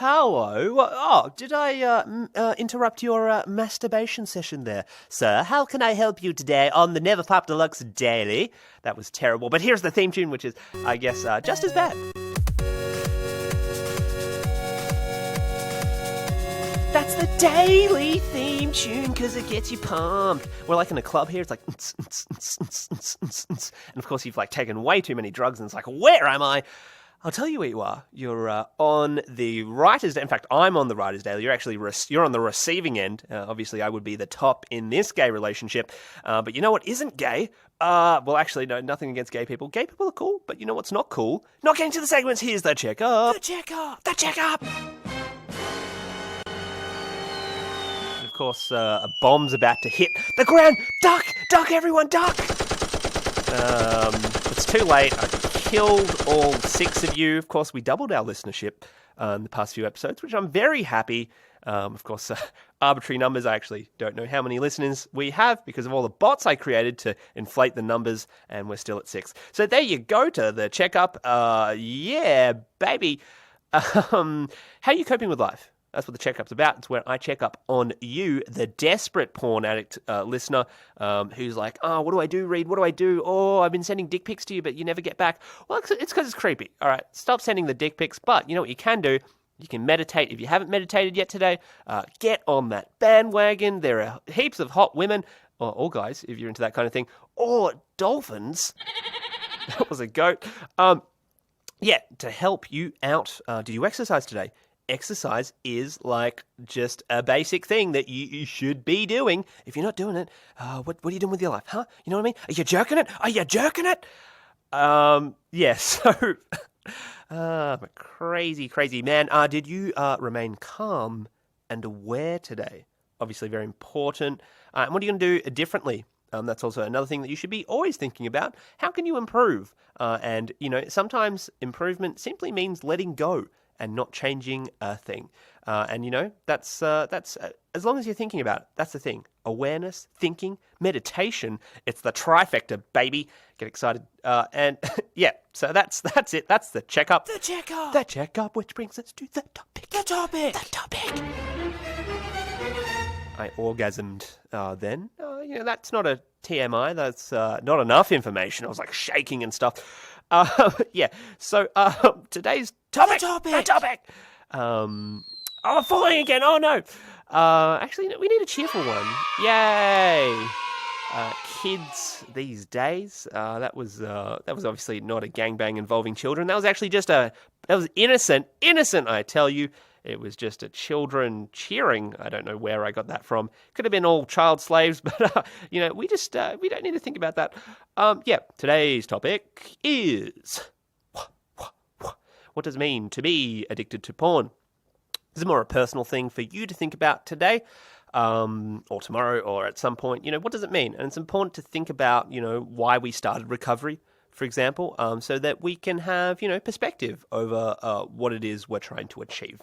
hello. Did I interrupt your masturbation session there? Sir, how can I help you today on the NeverFap Deluxe Daily? That was terrible, but here's the theme tune, which is, I guess, just as bad. That's the daily theme tune because it gets you pumped. We're like in a club here. It's like, and of course you've like taken way too many drugs and it's like, where am I? I'll tell you where you are. You're on the writer's. In fact, I'm on the writer's daily. You're actually you're on the receiving end. Obviously, I would be the top in this gay relationship. But you know what isn't gay? Well, actually, no, nothing against gay people. Gay people are cool, but you know what's not cool? Not getting to the segments. Here's the checkup. The checkup. The checkup. Of course, a bomb's about to hit the ground. Duck! Duck, everyone, duck! It's too late. I killed all 6 of you. Of course, we doubled our listenership in the past few episodes, which I'm very happy. Of course, arbitrary numbers. I actually don't know how many listeners we have because of all the bots I created to inflate the numbers, and we're still at 6. So there you go to the checkup. Yeah, baby. How are you coping with life? That's what the checkup's about. It's where I check up on you, the desperate porn addict listener who's like, what do I do, Reed? What do I do? Oh, I've been sending dick pics to you, but you never get back. Well, it's because it's creepy. All right, stop sending the dick pics. But you know what you can do? You can meditate. If you haven't meditated yet today, get on that bandwagon. There are heaps of hot women, or guys, if you're into that kind of thing, or dolphins. That was a goat. Yeah, to help you out. Did you exercise today? Exercise is like just a basic thing that you should be doing. If you're not doing it, what are you doing with your life, huh? You know what I mean? Are you jerking it? Are you jerking it? Yeah, so crazy man. Did you remain calm and aware today? Obviously very important. And what are you going to do differently? That's also another thing that you should be always thinking about. How can you improve? And, you know, sometimes improvement simply means letting go and not changing a thing. And, you know, that's as long as you're thinking about it, that's the thing. Awareness, thinking, meditation, it's the trifecta, baby. Get excited. And, yeah, so that's it. That's the checkup. The checkup. The checkup, which brings us to the topic. The topic. The topic. I orgasmed then. You know, that's not a TMI. That's not enough information. I was, like, shaking and stuff. Yeah, so today's topic. The topic. Falling again. Oh no. Actually, no, we need a cheerful one. Yay. Kids these days. That was obviously not a gangbang involving children. That was actually just that was innocent, I tell you. It was just a children cheering. I don't know where I got that from. Could have been all child slaves, but, you know, we don't need to think about that. Yeah, today's topic is, what does it mean to be addicted to porn? This is more a personal thing for you to think about today, or tomorrow, or at some point. You know, what does it mean? And it's important to think about, you know, why we started recovery, for example, so that we can have, you know, perspective over what it is we're trying to achieve.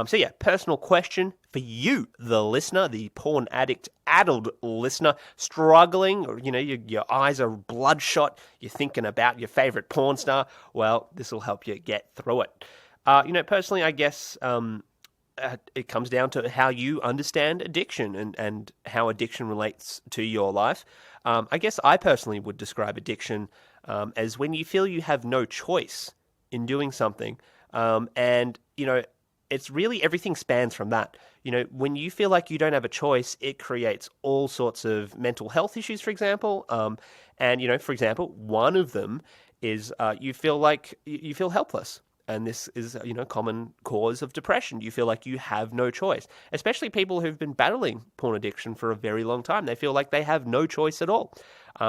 So yeah, personal question for you, the listener, the porn addict, addled listener, struggling, or, you know, your eyes are bloodshot, you're thinking about your favorite porn star. Well, this will help you get through it. You know, personally, I guess it comes down to how you understand addiction and how addiction relates to your life. I guess I personally would describe addiction as when you feel you have no choice in doing something. And, you know, it's really everything spans from that. You know, when you feel like you don't have a choice, it creates all sorts of mental health issues, for example. And, you know, for example, one of them is you feel like you feel helpless. And this is, you know, common cause of depression. You feel like you have no choice, especially people who've been battling porn addiction for a very long time. They feel like they have no choice at all,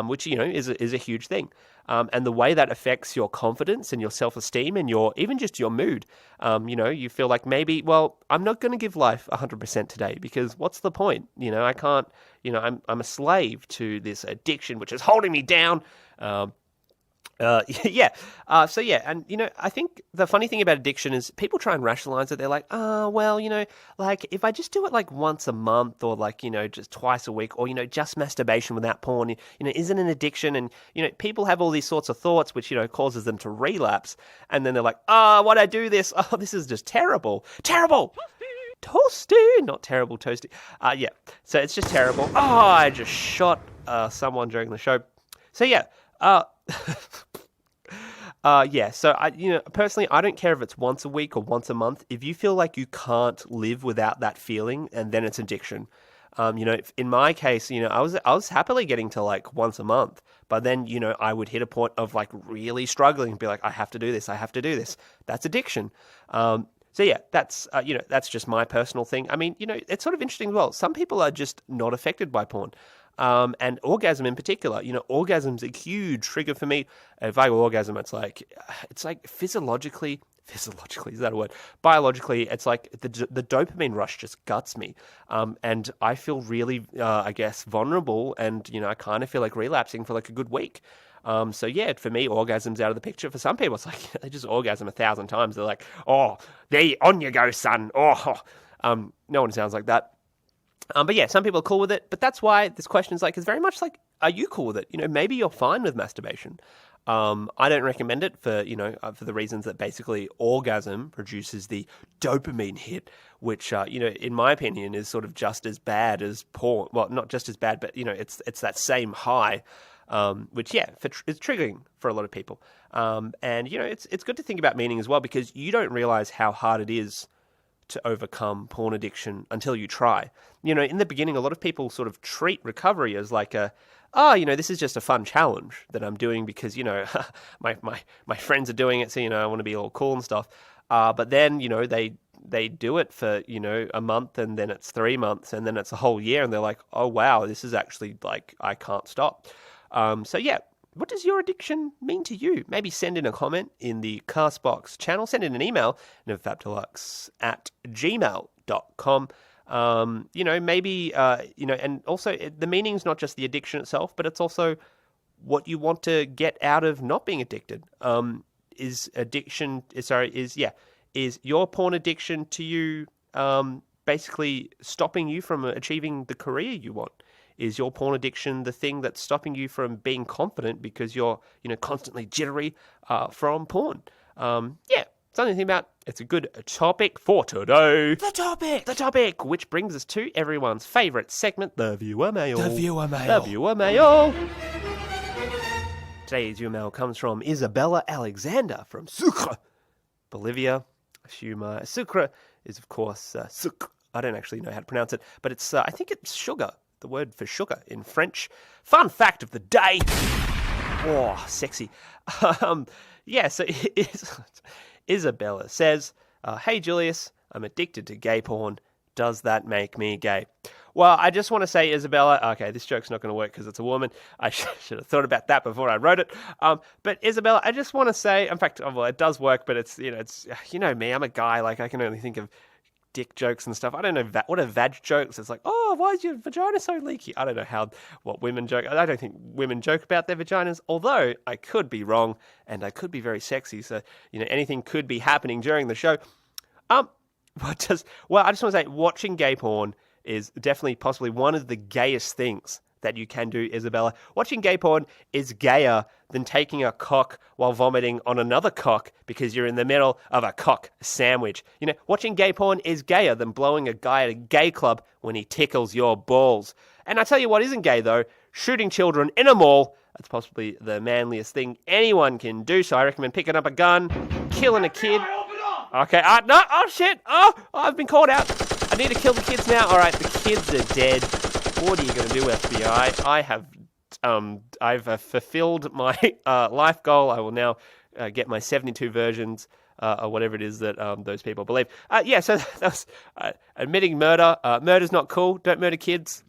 which, you know, is a huge thing. And the way that affects your confidence and your self-esteem and even just your mood, you know, you feel like maybe, well, I'm not going to give life 100% today because what's the point? You know, I can't, you know, I'm a slave to this addiction, which is holding me down. Yeah. So yeah, and I think the funny thing about addiction is people try and rationalize it. They're like, oh, well, like if I just do it like once a month or like, just twice a week or, just masturbation without porn, isn't an addiction. And, people have all these sorts of thoughts, which, causes them to relapse. And then they're like, oh, why'd I do this? Oh, this is just terrible. Terrible. Toasty, not terrible, toasty. Yeah. So it's just terrible. Oh, I just shot someone during the show. So yeah. Yeah, so personally, I don't care if it's once a week or once a month. If you feel like you can't live without that feeling, and then it's addiction. In my case, I was happily getting to like once a month, but then, I would hit a point of like really struggling and be like, I have to do this. I have to do this. That's addiction. So yeah, that's just my personal thing. I mean, it's sort of interesting as well. Some people are just not affected by porn. And orgasm in particular, orgasm's a huge trigger for me. If I orgasm, it's like physiologically, is that a word? Biologically, it's like the dopamine rush just guts me. And I feel really, I guess, vulnerable, and, I kind of feel like relapsing for like a good week. So yeah, for me, orgasm's out of the picture. For some people, it's like they just orgasm 1,000 times. They're like, oh, there, on you go, son. Oh, no one sounds like that. But yeah, some people are cool with it. But that's why this question is very much like, are you cool with it? Maybe you're fine with masturbation. I don't recommend it for the reasons that basically orgasm produces the dopamine hit, which, in my opinion, is sort of just as bad as porn. Well, not just as bad, but, it's that same high, which, yeah, is triggering for a lot of people. And, it's good to think about meaning as well, because you don't realize how hard it is to overcome porn addiction until you try. In the beginning, a lot of people sort of treat recovery as like this is just a fun challenge that I'm doing because, my friends are doing it, so, I want to be all cool and stuff. But then, they do it for, a month, and then it's 3 months, and then it's a whole year, and they're like, oh, wow, this is actually like, I can't stop. So yeah, what does your addiction mean to you? Maybe send in a comment in the Castbox channel. Send in an email, NeverFapDeluxe@gmail.com. Maybe, and also the meaning's not just the addiction itself, but it's also what you want to get out of not being addicted. Is your porn addiction to you, basically stopping you from achieving the career you want? Is your porn addiction the thing that's stopping you from being confident because you're, constantly jittery from porn? Yeah, something to think about. It's a good topic for today. The topic, which brings us to everyone's favourite segment, the viewer mail. Today's viewer mail comes from Isabella Alexander from Sucre, Bolivia. Sucre is, of course, sucre. I don't actually know how to pronounce it, but it's I think it's sugar. The word for sugar in French. Fun fact of the day. Oh, sexy. Yeah, so Isabella says, hey, Julius, I'm addicted to gay porn. Does that make me gay? Well, I just want to say, Isabella, okay, this joke's not going to work because it's a woman. I should have thought about that before I wrote it. But Isabella, I just want to say, in fact, well, it does work, but it's me, I'm a guy, like I can only think of dick jokes and stuff. I don't know what are vag jokes. It's like, oh, why is your vagina so leaky? I don't know what women joke. I don't think women joke about their vaginas, although I could be wrong and I could be very sexy. So, anything could be happening during the show. I just want to say watching gay porn is definitely possibly one of the gayest things that you can do, Isabella. Watching gay porn is gayer than taking a cock while vomiting on another cock because you're in the middle of a cock sandwich. Watching gay porn is gayer than blowing a guy at a gay club when he tickles your balls. And I tell you what isn't gay, though. Shooting children in a mall. That's possibly the manliest thing anyone can do, so I recommend picking up a gun, killing a kid. Okay, no, oh shit, I've been called out. I need to kill the kids now. All right, the kids are dead. What are you going to do, FBI? I've fulfilled my life goal. I will now get my 72 versions or whatever it is that those people believe. So that's admitting murder. Murder's not cool. Don't murder kids.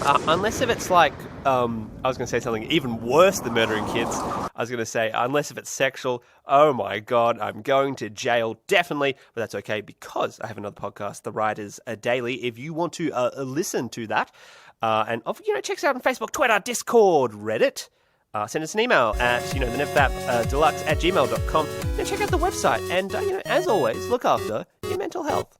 Unless if it's like, I was going to say something even worse than murdering kids. I was going to say, unless if it's sexual, oh my God, I'm going to jail, definitely. But that's okay because I have another podcast, The Writers Daily. If you want to listen to that, and check us out on Facebook, Twitter, Discord, Reddit. send us an email at, the NeverFap Deluxe at gmail.com. And check out the website. And, as always, look after your mental health.